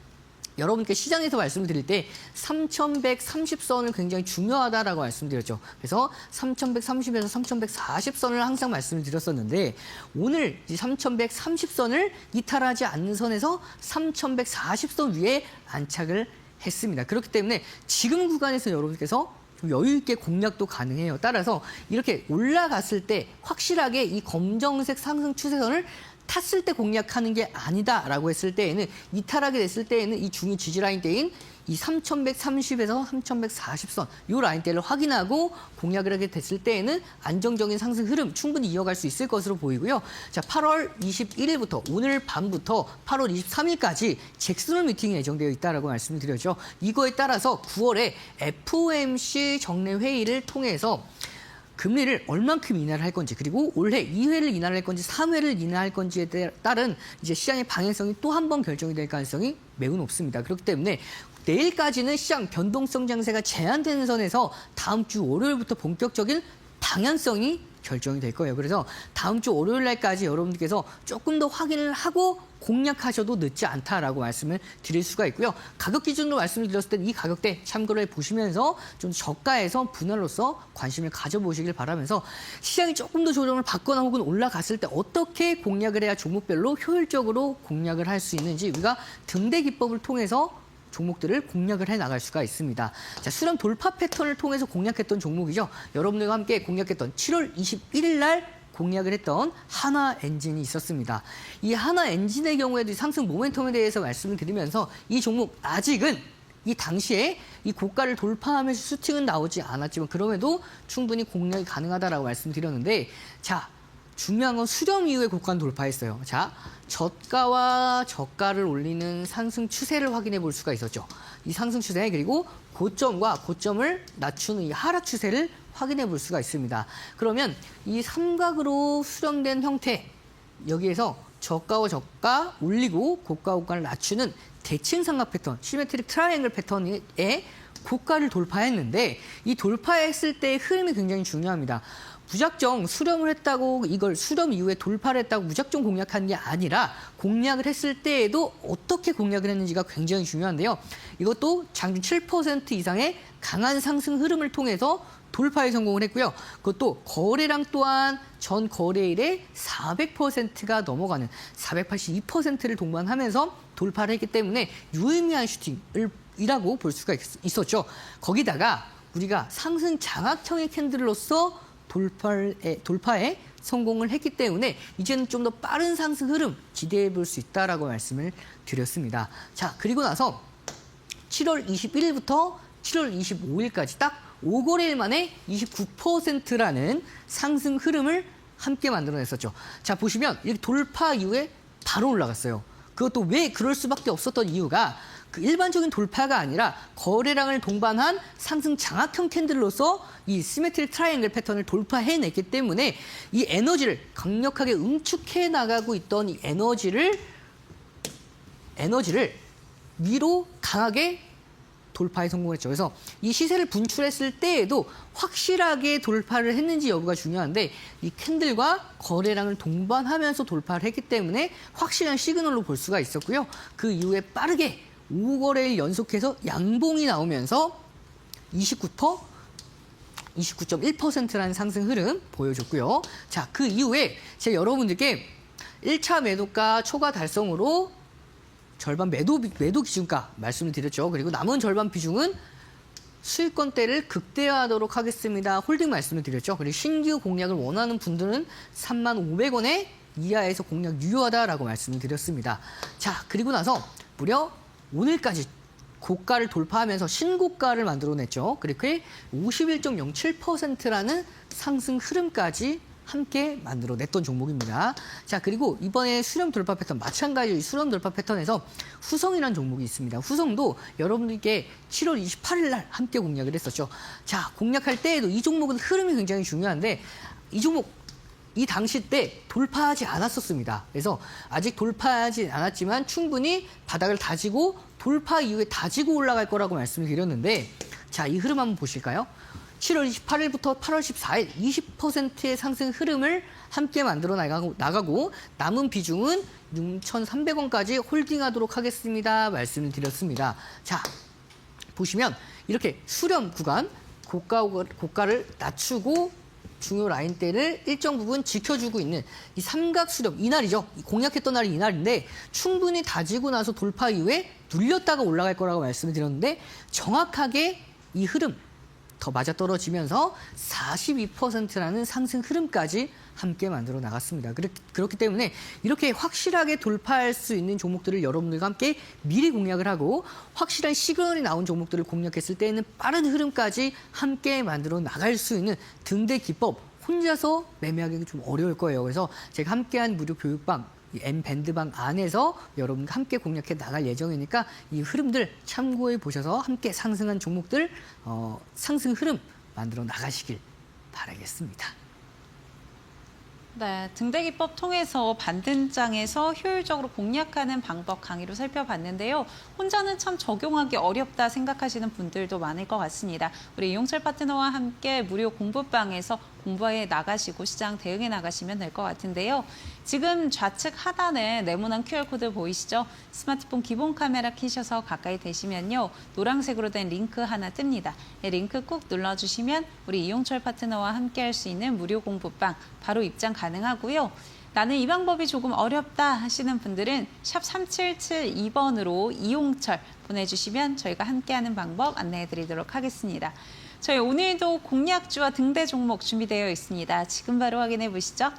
여러분께 시장에서 말씀을 드릴 때 3,130선을 굉장히 중요하다라고 말씀드렸죠. 그래서 3,130에서 3,140선을 항상 말씀을 드렸었는데 오늘 이 3,130선을 이탈하지 않는 선에서 3,140선 위에 안착을 했습니다. 그렇기 때문에 지금 구간에서 여러분께서 좀 여유 있게 공략도 가능해요. 따라서 이렇게 올라갔을 때 확실하게 이 검정색 상승 추세선을 탔을 때 공략하는 게 아니다라고 했을 때에는 이탈하게 됐을 때에는 이 중위 지지 라인대인 이 3,130에서 3,140선 이 라인대를 확인하고 공략을 하게 됐을 때에는 안정적인 상승 흐름 충분히 이어갈 수 있을 것으로 보이고요. 자, 8월 21일부터 오늘 밤부터 8월 23일까지 잭슨홀 미팅이 예정되어 있다라고 말씀을 드렸죠. 이거에 따라서 9월에 FOMC 정례 회의를 통해서 금리를 얼만큼 인하를 할 건지 그리고 올해 2회를 인하를 할 건지 3회를 인하할 건지에 따른 이제 시장의 방향성이 또 한 번 결정이 될 가능성이 매우 높습니다. 그렇기 때문에 내일까지는 시장 변동성 장세가 제한되는 선에서 다음 주 월요일부터 본격적인 방향성이 결정이 될 거예요. 그래서 다음 주 월요일 날까지 여러분들께서 조금 더 확인을 하고 공략하셔도 늦지 않다라고 말씀을 드릴 수가 있고요. 가격 기준으로 말씀을 드렸을 때 이 가격대 참고를 해보시면서 좀 저가에서 분할로서 관심을 가져보시길 바라면서 시장이 조금 더 조정을 받거나 혹은 올라갔을 때 어떻게 공략을 해야 종목별로 효율적으로 공략을 할 수 있는지 우리가 등대 기법을 통해서 종목들을 공략을 해나갈 수가 있습니다. 자, 수렴 돌파 패턴을 통해서 공략했던 종목이죠. 여러분들과 함께 공략했던 7월 21일 날 공략을 했던 하나엔진이 있었습니다. 이 하나엔진의 경우에도 상승 모멘텀에 대해서 말씀을 드리면서 이 종목 아직은 이 당시에 이 고가를 돌파하면서 슈팅은 나오지 않았지만 그럼에도 충분히 공략이 가능하다라고 말씀드렸는데 자, 중요한 건 수렴 이후에 고가는 돌파했어요. 자, 저가와 저가를 올리는 상승 추세를 확인해 볼 수가 있었죠. 이 상승 추세 그리고 고점과 고점을 낮추는 이 하락 추세를 확인해 볼 수가 있습니다. 그러면 이 삼각으로 수렴된 형태 여기에서 저가와 저가 올리고 고가 고가를 낮추는 대칭 삼각 패턴, 시메트릭 트라이앵글 패턴의 고가를 돌파했는데 이 돌파했을 때의 흐름이 굉장히 중요합니다. 무작정 수렴을 했다고 이걸 수렴 이후에 돌파를 했다고 무작정 공략한 게 아니라 공략을 했을 때에도 어떻게 공략을 했는지가 굉장히 중요한데요. 이것도 장중 7% 이상의 강한 상승 흐름을 통해서 돌파에 성공을 했고요. 그것도 거래량 또한 전 거래일의 400%가 넘어가는 482%를 동반하면서 돌파를 했기 때문에 유의미한 슈팅이라고 볼 수가 있었죠. 거기다가 우리가 상승 장악형의 캔들로서 돌파에 성공을 했기 때문에 이제는 좀 더 빠른 상승 흐름 기대해 볼 수 있다라고 말씀을 드렸습니다. 자, 그리고 나서 7월 21일부터 7월 25일까지 딱 5거래일 만에 29%라는 상승 흐름을 함께 만들어냈었죠. 자, 보시면 이렇게 돌파 이후에 바로 올라갔어요. 그것도 왜 그럴 수밖에 없었던 이유가 그 일반적인 돌파가 아니라 거래량을 동반한 상승 장악형 캔들로서 이 시메트릭 트라이앵글 패턴을 돌파해냈기 때문에 이 에너지를 강력하게 응축해 나가고 있던 이 에너지를 위로 강하게 돌파에 성공했죠. 그래서 이 시세를 분출했을 때에도 확실하게 돌파를 했는지 여부가 중요한데 이 캔들과 거래량을 동반하면서 돌파를 했기 때문에 확실한 시그널로 볼 수가 있었고요. 그 이후에 빠르게 5거래일 연속해서 양봉이 나오면서 29.1%라는 상승 흐름 보여줬고요. 자, 그 이후에 제가 여러분들께 1차 매도가 초과 달성으로 절반 매도 기준가 말씀을 드렸죠. 그리고 남은 절반 비중은 수익권대를 극대화하도록 하겠습니다. 홀딩 말씀을 드렸죠. 그리고 신규 공략을 원하는 분들은 35,500원에 이하에서 공략 유효하다라고 말씀을 드렸습니다. 자, 그리고 나서 무려 오늘까지 고가를 돌파하면서 신고가를 만들어냈죠. 그렇게 51.07%라는 상승 흐름까지 함께 만들어냈던 종목입니다. 자, 그리고 이번에 수렴 돌파 패턴 마찬가지로 수렴 돌파 패턴에서 후성이라는 종목이 있습니다. 후성도 여러분들께 7월 28일 날 함께 공략을 했었죠. 자, 공략할 때에도 이 종목은 흐름이 굉장히 중요한데 이 종목 이 당시 때 돌파하지 않았었습니다. 그래서 아직 돌파하지 않았지만 충분히 바닥을 다지고 돌파 이후에 다지고 올라갈 거라고 말씀을 드렸는데 자, 이 흐름 한번 보실까요? 7월 28일부터 8월 14일 20%의 상승 흐름을 함께 만들어 나가고 남은 비중은 6,300원까지 홀딩하도록 하겠습니다. 말씀을 드렸습니다. 자, 보시면 이렇게 수렴 구간 고가를 낮추고 중요 라인대를 일정 부분 지켜주고 있는 이 삼각 수렴 이날이죠. 공략했던 날이 이날인데 충분히 다지고 나서 돌파 이후에 눌렸다가 올라갈 거라고 말씀을 드렸는데 정확하게 이 흐름 더 맞아떨어지면서 42%라는 상승 흐름까지 함께 만들어 나갔습니다. 그렇기 때문에 이렇게 확실하게 돌파할 수 있는 종목들을 여러분들과 함께 미리 공략을 하고 확실한 시그널이 나온 종목들을 공략했을 때에는 빠른 흐름까지 함께 만들어 나갈 수 있는 등대 기법 혼자서 매매하기가 좀 어려울 거예요. 그래서 제가 함께한 무료 교육방 M밴드방 안에서 여러분과 함께 공략해 나갈 예정이니까 이 흐름들 참고해 보셔서 함께 상승한 종목들 상승 흐름 만들어 나가시길 바라겠습니다. 네, 등대기법 통해서 반등장에서 효율적으로 공략하는 방법 강의로 살펴봤는데요. 혼자는 참 적용하기 어렵다 생각하시는 분들도 많을 것 같습니다. 우리 이용철 파트너와 함께 무료 공부방에서 공부해 나가시고 시장 대응해 나가시면 될 것 같은데요. 지금 좌측 하단에 네모난 QR코드 보이시죠? 스마트폰 기본 카메라 켜셔서 가까이 대시면요. 노란색으로 된 링크 하나 뜹니다. 이 링크 꾹 눌러주시면 우리 이용철 파트너와 함께 할 수 있는 무료 공부방 바로 입장 가능하고요. 나는 이 방법이 조금 어렵다 하시는 분들은 샵 3772번으로 이용철 보내주시면 저희가 함께하는 방법 안내해드리도록 하겠습니다. 저희 오늘도 공략주와 등대 종목 준비되어 있습니다. 지금 바로 확인해 보시죠.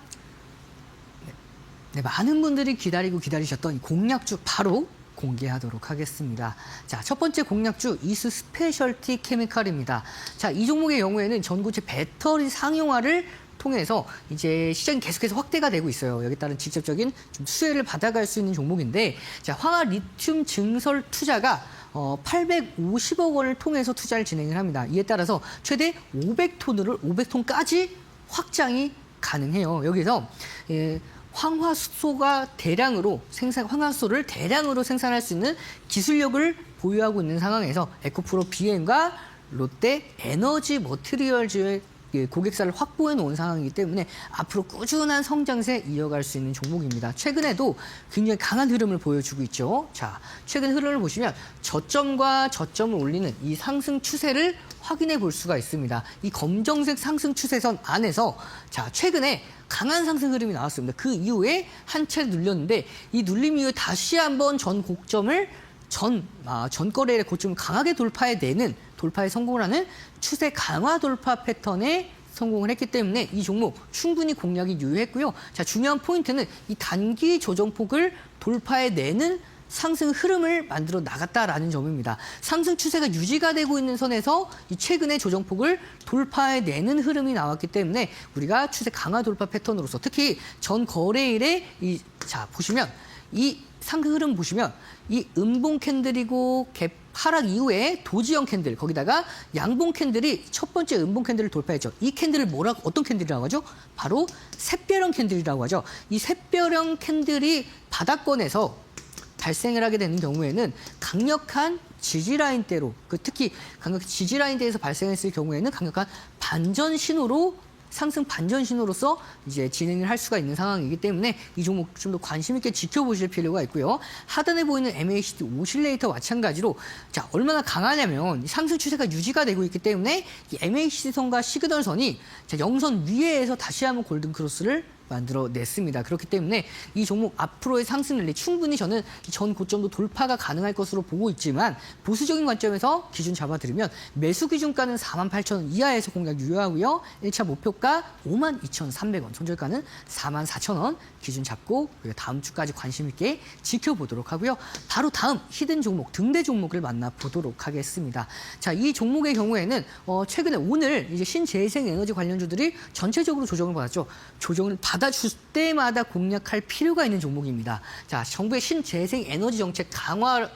네, 많은 분들이 기다리셨던 공략주 바로 공개하도록 하겠습니다. 자, 첫 번째 공략주 이수 스페셜티 케미칼입니다. 자, 이 종목의 경우에는 전고체 배터리 상용화를 통해서 이제 시장이 계속해서 확대가 되고 있어요. 여기에 따른 직접적인 좀 수혜를 받아갈 수 있는 종목인데, 자, 황화 리튬 증설 투자가 850억 원을 통해서 투자를 진행을 합니다. 이에 따라서 최대 500톤까지 확장이 가능해요. 여기서 황화수소를 대량으로 생산할 수 있는 기술력을 보유하고 있는 상황에서 에코프로 BM과 롯데 에너지 머티리얼즈의 고객사를 확보해 놓은 상황이기 때문에 앞으로 꾸준한 성장세 이어갈 수 있는 종목입니다. 최근에도 굉장히 강한 흐름을 보여주고 있죠. 자, 최근 흐름을 보시면 저점과 저점을 올리는 이 상승 추세를 확인해 볼 수가 있습니다. 이 검정색 상승 추세선 안에서 자, 최근에 강한 상승 흐름이 나왔습니다. 그 이후에 한 차례 눌렸는데 이 눌림 이후에 다시 한번 전 거래일의 고점을 강하게 돌파에 성공을 하는 추세 강화 돌파 패턴에 성공을 했기 때문에 이 종목 충분히 공략이 유효했고요. 자, 중요한 포인트는 이 단기 조정폭을 돌파해내는 상승 흐름을 만들어 나갔다라는 점입니다. 상승 추세가 유지가 되고 있는 선에서 이 최근의 조정폭을 돌파해내는 흐름이 나왔기 때문에 우리가 추세 강화 돌파 패턴으로서 특히 전 거래일에 보시면 이 상승 흐름 보시면 이 음봉 캔들이고 갭 하락 이후에 도지형 캔들 거기다가 양봉 캔들이 첫 번째 음봉 캔들을 돌파했죠. 이 캔들을 어떤 캔들이라고 하죠? 바로 샛별형 캔들이라고 하죠. 이 샛별형 캔들이 바닥권에서 발생을 하게 되는 경우에는 강력한 지지라인대로 특히 강력한 지지라인대에서 발생했을 경우에는 강력한 반전 신호로 상승 반전 신호로서 이제 진행을 할 수가 있는 상황이기 때문에 이 종목 좀 더 관심 있게 지켜보실 필요가 있고요. 하단에 보이는 MACD 오실레이터 마찬가지로 자, 얼마나 강하냐면 상승 추세가 유지가 되고 있기 때문에 이 MACD 선과 시그널 선이 자, 영선 위에서 다시 한번 골든 크로스를 만들어냈습니다. 그렇기 때문에 이 종목 앞으로의 상승 랠리 충분히 저는 전 고점도 돌파가 가능할 것으로 보고 있지만 보수적인 관점에서 기준 잡아드리면 매수 기준가는 48,000원 이하에서 공략 유효하고요. 1차 목표가 52,300원, 손절가는 44,000원 기준 잡고 다음 주까지 관심 있게 지켜보도록 하고요. 바로 다음 히든 종목, 등대 종목을 만나보도록 하겠습니다. 자, 이 종목의 경우에는 최근에 오늘 이제 신재생 에너지 관련주들이 전체적으로 조정을 받았죠. 조정을 받아줄 때마다 공략할 필요가 있는 종목입니다. 자, 정부의 신재생 에너지 정책 강화와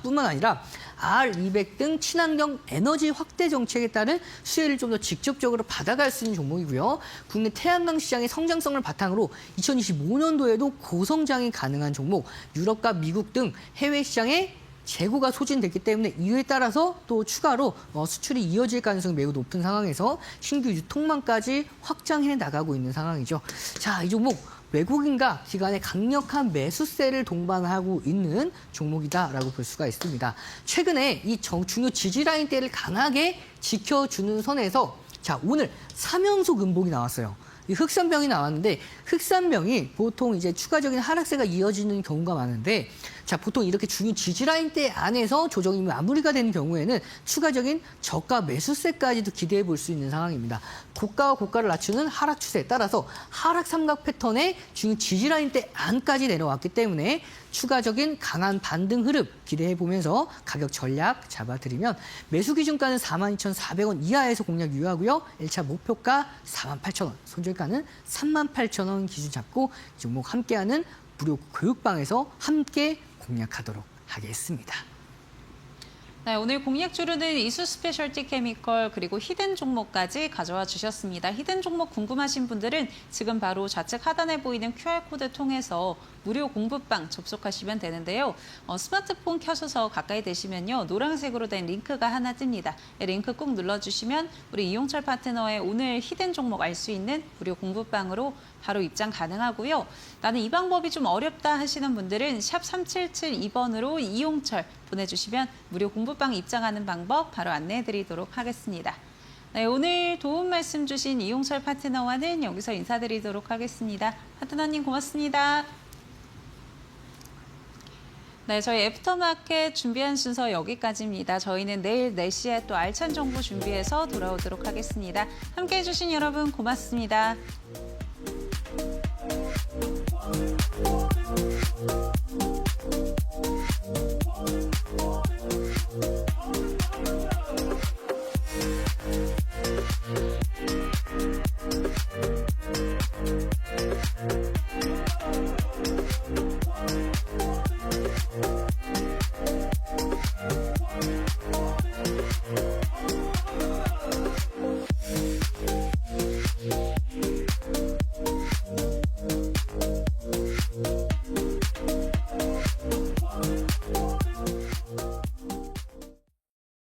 뿐만 아니라 R200 등 친환경 에너지 확대 정책에 따른 수혜를 좀 더 직접적으로 받아갈 수 있는 종목이고요. 국내 태양광 시장의 성장성을 바탕으로 2025년도에도 고성장이 가능한 종목, 유럽과 미국 등 해외 시장에 재고가 소진됐기 때문에 이유에 따라서 또 추가로 수출이 이어질 가능성이 매우 높은 상황에서 신규 유통망까지 확장해 나가고 있는 상황이죠. 자, 이 종목 외국인과 기관의 강력한 매수세를 동반하고 있는 종목이다라고 볼 수가 있습니다. 최근에 이 중요 지지라인대를 강하게 지켜주는 선에서 자, 오늘 3연속 음봉이 나왔어요. 이 흑산병이 나왔는데 흑산병이 보통 이제 추가적인 하락세가 이어지는 경우가 많은데 자, 보통 이렇게 중요 지지라인대 안에서 조정이 마무리가 되는 경우에는 추가적인 저가 매수세까지도 기대해 볼 수 있는 상황입니다. 고가와 고가를 낮추는 하락 추세에 따라서 하락 삼각 패턴의 중요 지지라인대 안까지 내려왔기 때문에 추가적인 강한 반등 흐름 기대해 보면서 가격 전략 잡아드리면 매수 기준가는 42,400원 이하에서 공략 유효하고요. 1차 목표가 48,000원, 손절가는 38,000원 기준 잡고 이 종목 함께하는 무료 교육방에서 함께 공략하도록 하겠습니다. 네, 오늘 공략주로는 이수 스페셜티 케미컬 그리고 히든 종목까지 가져와 주셨습니다. 히든 종목 궁금하신 분들은 지금 바로 좌측 하단에 보이는 QR코드 통해서 무료 공부방 접속하시면 되는데요. 스마트폰 켜셔서 가까이 되시면요. 노란색으로 된 링크가 하나 뜹니다. 이 링크 꾹 눌러주시면 우리 이용철 파트너의 오늘 히든 종목 알 수 있는 무료 공부방으로 바로 입장 가능하고요. 나는 이 방법이 좀 어렵다 하시는 분들은 샵 3772번으로 이용철 보내주시면 무료 공부방 입장하는 방법 바로 안내해드리도록 하겠습니다. 네, 오늘 도움 말씀 주신 이용철 파트너와는 여기서 인사드리도록 하겠습니다. 파트너님 고맙습니다. 네, 저희 애프터마켓 준비한 순서 여기까지입니다. 저희는 내일 4시에 또 알찬 정보 준비해서 돌아오도록 하겠습니다. 함께해 주신 여러분 고맙습니다.